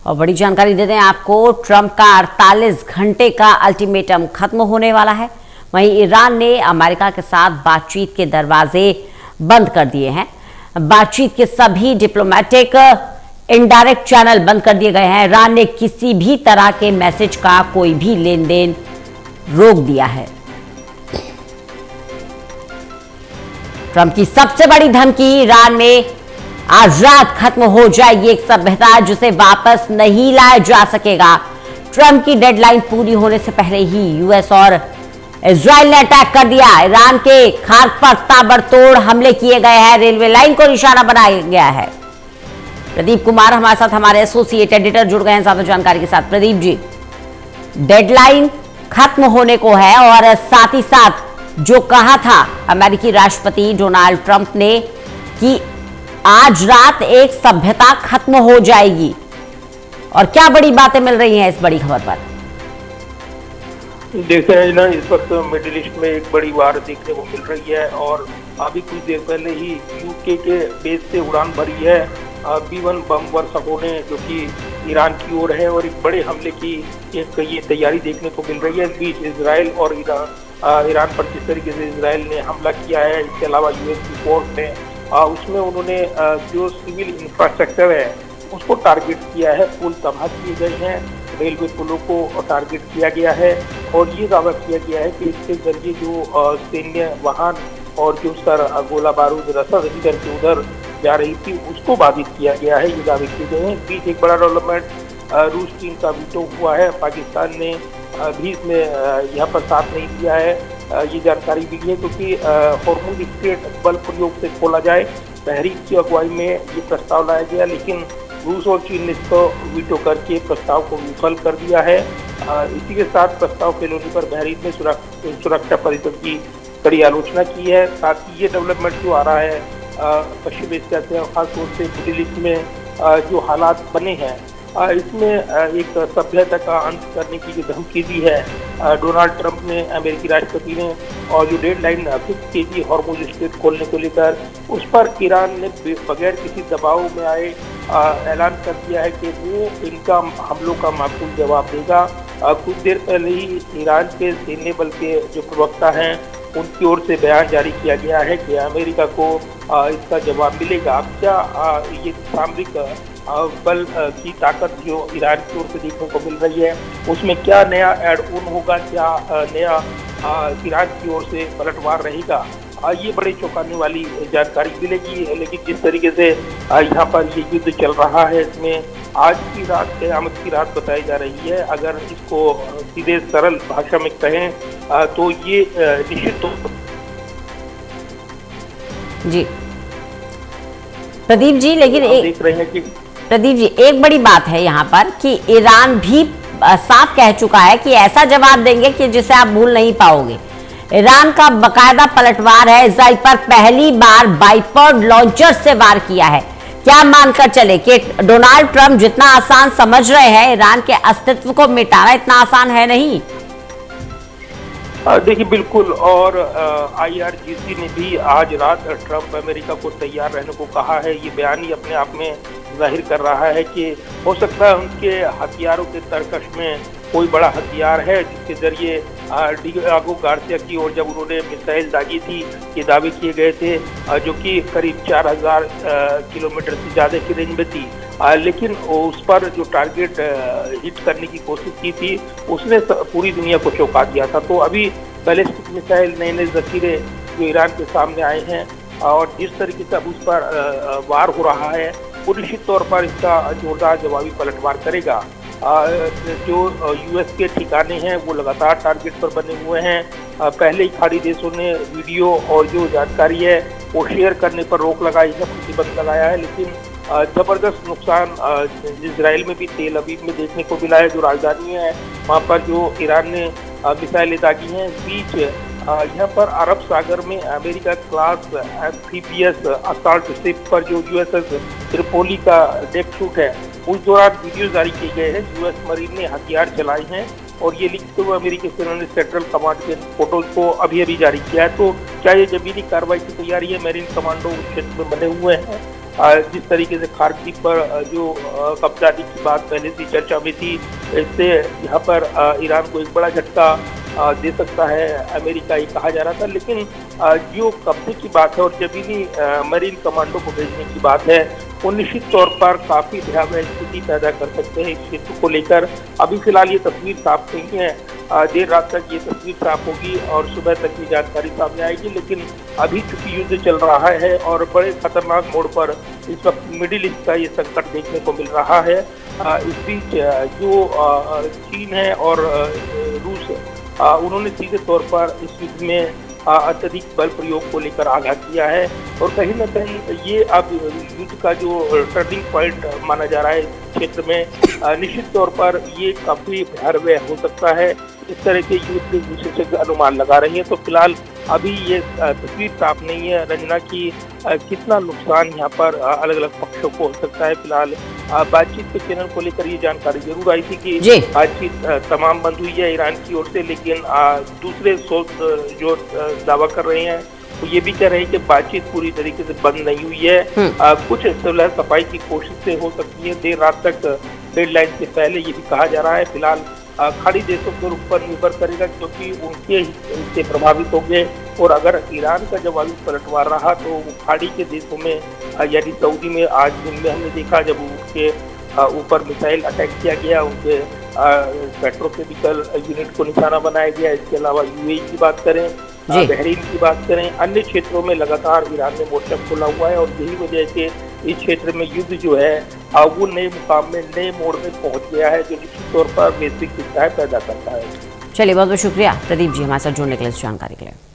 और बड़ी जानकारी देते हैं आपको, ट्रंप का 48 घंटे का अल्टीमेटम खत्म होने वाला है। वहीं ईरान ने अमेरिका के साथ बातचीत के दरवाजे बंद कर दिए हैं। बातचीत के सभी डिप्लोमेटिक इनडायरेक्ट चैनल बंद कर दिए गए हैं। ईरान ने किसी भी तरह के मैसेज का कोई भी लेन देन रोक दिया है। ट्रंप की सबसे बड़ी धमकी, ईरान में आज रात खत्म हो जाएगी एक सभ्यता जिसे वापस नहीं लाया जा सकेगा। ट्रंप की डेडलाइन पूरी होने से पहले ही यूएस और इजराइल ने अटैक कर दिया। ईरान के खार पर ताबड़तोड़ हमले किए गए हैं। रेलवे लाइन को निशाना बनाया गया है। प्रदीप कुमार हमारे साथ, हमारे एसोसिएट एडिटर जुड़ गए हैं ज्यादा जानकारी के साथ। प्रदीप जी, डेडलाइन खत्म होने को है और साथ ही साथ जो कहा था अमेरिकी राष्ट्रपति डोनाल्ड ट्रंप ने कि आज रात एक सभ्यता खत्म हो जाएगी, और क्या बड़ी बातें मिल रही हैं इस बड़ी खबर पर? देखते हैं ना, इस वक्त मिडिल ईस्ट में एक बड़ी वार देखने को मिल रही है और अभी कुछ देर पहले ही यूके के बेस से उड़ान भरी है B-1 बम वर्षकों ने, जो कि ईरान की ओर है, और एक बड़े हमले की एक ये तैयारी देखने को मिल रही है। इस बीच इसराइल और ईरान पर जिस तरीके से इसराइल ने हमला किया है, इसके अलावा यूएस की फोर्स ने उसमें उन्होंने जो सिविल इंफ्रास्ट्रक्चर है उसको टारगेट किया है। पुल तबाह किए गए हैं, रेलवे पुलों को टारगेट किया गया है, और ये दावा किया गया है कि इसके जरिए जो सैन्य वाहन और जो गोला बारूद रसद इधर से उधर जा रही थी उसको बाधित किया गया है, ये दावे किए गए हैं। बीच एक बड़ा डेवलपमेंट रूस चीन का वीटो हुआ है। पाकिस्तान ने भी इसमें यहाँ पर साथ नहीं दिया है, ये जानकारी मिली है, क्योंकि हॉर्मुज स्ट्रेट बल प्रयोग से खोला जाए, बहरीन की अगुवाई में ये प्रस्ताव लाया गया, लेकिन रूस और चीन ने इसको वीटो करके प्रस्ताव को विफल कर दिया है। इसी के साथ प्रस्ताव फेल होने पर बहरीन ने सुरक्षा परिषद की कड़ी आलोचना की है। साथ ही ये डेवलपमेंट जो आ रहा है पश्चिम एशिया से, खासतौर से मिडिल ईस्ट में जो हालात बने हैं, इसमें एक सभ्यता का अंत करने की जो धमकी दी है डोनाल्ड ट्रंप ने, अमेरिकी राष्ट्रपति ने, और जो डेडलाइन फिक्स की थी हॉर्मुज स्ट्रेट खोलने को लेकर, उस पर ईरान ने बगैर किसी दबाव में आए ऐलान कर दिया है कि वो इनका हमलों का माकूल जवाब देगा। कुछ देर पहले ही ईरान के सैन्य बल के जो प्रवक्ता हैं उनकी ओर से बयान जारी किया गया है कि अमेरिका को इसका जवाब मिलेगा। अब क्या ये सामरिक बल की ताकत जो ईरान की ओर से देखने को मिल रही है, उसमें क्या नया एड ऑन होगा, क्या नया ईरान की ओर से पलटवार रहेगा, ये बड़े चौंकाने वाली जानकारी मिलेगी। लेकिन जिस तरीके से यहाँ पर ये युद्ध चल रहा है, इसमें आज की रात क़यामत की रात बताई जा रही है। अगर इसको सीधे सरल भाषा में कहें तो ये निश्चित तौर जी प्रदीप जी, लेकिन देख रहे हैं कि प्रदीप जी, एक बड़ी बात है यहाँ पर कि ईरान भी साफ कह चुका है कि ऐसा जवाब देंगे कि जिसे आप भूल नहीं पाओगे। ईरान का बकायदा पलटवार है, इसराइल पर पहली बार बाइपॉड लॉन्चर से वार किया है। क्या मानकर चले कि डोनाल्ड ट्रंप जितना आसान समझ रहे हैं, ईरान के अस्तित्व को मिटाना इतना आसान है नहीं? देखिए, बिल्कुल, और IRGC ने भी आज रात ट्रंप अमेरिका को तैयार रहने को कहा है। ये बयान ही अपने आप में जाहिर कर रहा है कि हो सकता है उनके हथियारों के तर्कश में कोई बड़ा हथियार है, जिसके जरिए डिएगो गार्सिया की ओर जब उन्होंने मिसाइल दागी थी, ये दावे किए गए थे, जो कि करीब 4000 किलोमीटर से ज़्यादा की रेंज में थी, लेकिन उस पर जो टारगेट हिट करने की कोशिश की थी उसने पूरी दुनिया को चौंका दिया था। तो अभी बैलिस्टिक मिसाइल, नए नए जखीरे जो ईरान के सामने आए हैं, और जिस तरीके से अब उस पर वार हो रहा है, वो निश्चित तौर पर इसका जोरदार जवाबी पलटवार करेगा। जो यूएस के ठिकाने हैं वो लगातार टारगेट पर बने हुए हैं। पहले ही खाड़ी देशों ने वीडियो और जो जानकारी है वो शेयर करने पर रोक लगाई है, प्रतिबंध लगाया है, लेकिन जबरदस्त नुकसान इजराइल में भी, तेल अवीव में देखने को मिला है, जो राजधानी है वहाँ पर जो ईरान ने मिसाइलें दागी हैं। बीच यहाँ पर अरब सागर में America class amphibious assault ship पर जो USS त्रिपोली का डेक शूट है, उस दौरान वीडियो जारी किए गए हैं। US मरीन ने हथियार चलाए हैं, और ये लिखते हुए अमेरिकी सेना ने सेंट्रल कमांड के फोटोज को अभी जारी किया है। तो क्या ये जमीनी कार्रवाई की तैयारी है? मेरीन कमांडो उस क्षेत्र में बने हुए हैं, जिस तरीके से खार्किव पर जो कब्जाने की बात पहले से चर्चा में थी, इससे यहाँ पर ईरान को एक बड़ा झटका दे सकता है अमेरिका, ये कहा जा रहा था। लेकिन जो कब्जे की बात है और जमीनी मरीन कमांडो को भेजने की बात है, वो निश्चित तौर पर काफी भयावह स्थिति पैदा कर सकते हैं इस क्षेत्र को लेकर। अभी फिलहाल ये तस्वीर साफ नहीं है, देर रात तक ये तस्वीर साफ होगी और सुबह तक ये जानकारी सामने आएगी। लेकिन अभी चूंकि युद्ध चल रहा है और बड़े खतरनाक मोड़ पर इस वक्त मिडिल ईस्ट का ये संकट देखने को मिल रहा है। इस बीच जो चीन है और रूस, उन्होंने सीधे तौर पर इस युद्ध में अत्यधिक बल प्रयोग को लेकर आगाह किया है और कहीं न कहीं ये अब युद्ध का जो टर्निंग पॉइंट माना जा रहा है इस क्षेत्र में, निश्चित तौर पर ये काफी भयावह हो सकता है। इस तरह के युद्ध विशेषज्ञ अनुमान लगा रहे हैं। तो फिलहाल अभी ये तस्वीर साफ नहीं है रंजना की कितना नुकसान यहाँ पर अलग अलग पक्षों को हो सकता है। फिलहाल बातचीत के चैनल को लेकर ये जानकारी जरूर आई थी कि बातचीत तमाम बंद हुई है ईरान की ओर से, लेकिन दूसरे सोर्स जो दावा कर रहे हैं तो ये भी कह रहे हैं कि बातचीत पूरी तरीके से बंद नहीं हुई है। कुछ सुलह सफाई की कोशिश से हो सकती है, देर रात तक डेडलाइन से पहले, ये भी कहा जा रहा है। फिलहाल खाड़ी देशों के ऊपर निर्भर करेगा क्योंकि उनके इससे प्रभावित होंगे और अगर ईरान का जवाबी पलटवार रहा तो खाड़ी के देशों में यानी सऊदी में आज दिन में हमने देखा जब उनके ऊपर मिसाइल अटैक किया गया, उनके पेट्रोकेमिकल यूनिट को निशाना बनाया गया। इसके अलावा यूएई की बात करें, बहरीन की बात करें, अन्य क्षेत्रों में लगातार ईरान ने मोर्चा खोला हुआ है और यही वजह है कि इस क्षेत्र में युद्ध जो है वो नए मुकाम में, नए मोड़ में पहुंच गया है, जो निश्चित तौर पर वैश्विक चिंताएं पैदा करता है। चलिए, बहुत बहुत शुक्रिया प्रदीप जी हमारे साथ जुड़ने के लिए, इस जानकारी के लिए।